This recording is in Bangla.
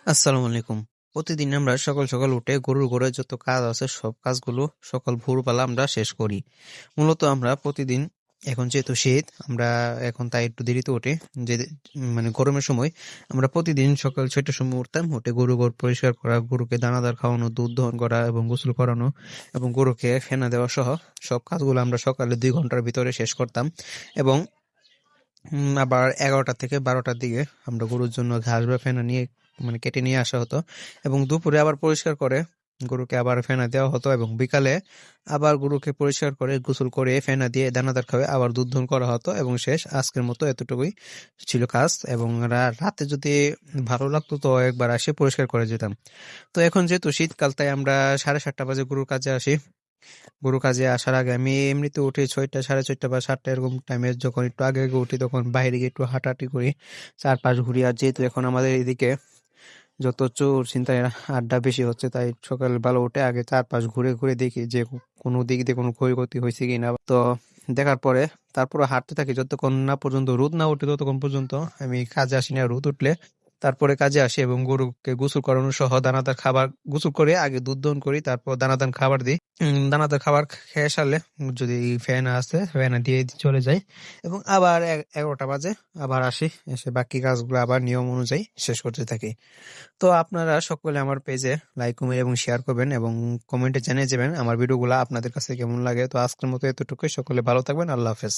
আসসালামু আলাইকুম। প্রতিদিন আমরা সকাল সকাল উঠে গরুর ঘরে যত কাজ আছে সব কাজগুলো সকাল ভোরবেলা আমরা শেষ করি। মূলত আমরা প্রতিদিন এখন যেহেতু শীত আমরা এখন তাই একটু দেরিতে উঠি। যে মানে গরমের সময় আমরা প্রতিদিন সকাল ৬টার সময় উঠতাম, উঠে গরু ঘর পরিষ্কার করা, গরুকে দানাদার খাওয়ানো, দুধ দহন করা এবং গোসল করানো এবং গরুকে ফেনা দেওয়া সহ সব কাজগুলো আমরা সকালে ২ ঘন্টার ভিতরে শেষ করতাম। এবং আবার ১১টা থেকে ১২টার দিকে আমরা গরুর জন্য ঘাস বা ফেনা নিয়ে কেটে নিয়ে আসা হতো এবং দুপুরে আবার পরিষ্কার করে গরুকে আবার ফেনা দেওয়া হতো এবং বিকালে আবার গরুকে পরিষ্কার করে গোসল করে ফেনা দিয়ে দানাদার খাওয়ায় আবার দুধ দহন করা হতো এবং শেষ। আজকের মতো এতটুকুই ছিল কাজ এবং রাতে যদি ভালো লাগতো তো একবার আসে পরিষ্কার করে যেতাম। তো এখন যেহেতু শীতকাল তাই আমরা 7:30 বাজে গরুর কাজে আসি। গরু কাজে আসার আগে আমি এমনিতে উঠি ৬টা, ৬:৩০ বা ৭টা এরকম টাইমে। যখন একটু আগে আগে উঠি তখন বাইরে গিয়ে একটু হাঁটাহাঁটি করি, চারপাশ ঘুরি। আর যেহেতু এখন আমাদের এদিকে যত চোর ছিনতাই আড্ডা বেশি হচ্ছে তাই সকালে ভালো উঠে আগে চারপাশ ঘুরে ঘুরে দেখি যে কোনো দিক দিয়ে কোনো ক্ষয়ক্ষতি হয়েছে কিনা। তো দেখার পরে তারপরে হাঁটতে থাকি যতক্ষণ না পর্যন্ত রোদ না ওঠে, ততক্ষণ পর্যন্ত আমি কাজে আসি না। রোদ উঠলে তারপরে কাজে আসি এবং গরুকে গোসল করানো সহ দানাদার খাবার, গোসল করে আগে দুধ দহন করি, তারপর দানাদার খাবার দিই। দানাদার খাবার খেয়ে সারলে যদি ফ্যান আছে ফ্যান দিয়ে চলে যাই এবং আবার ১১টা বাজে আবার আসি, এসে বাকি কাজগুলো আবার নিয়ম অনুযায়ী শেষ করতে থাকি। তো আপনারা সকলে আমার পেজে লাইক, কমেন্ট এবং শেয়ার করবেন এবং কমেন্টে জানিয়ে যাবেন আমার ভিডিওগুলো আপনাদের কাছে কেমন লাগে। তো আজকের মতো এতটুকুই, সকলে ভালো থাকবেন, আল্লাহ হাফেজ।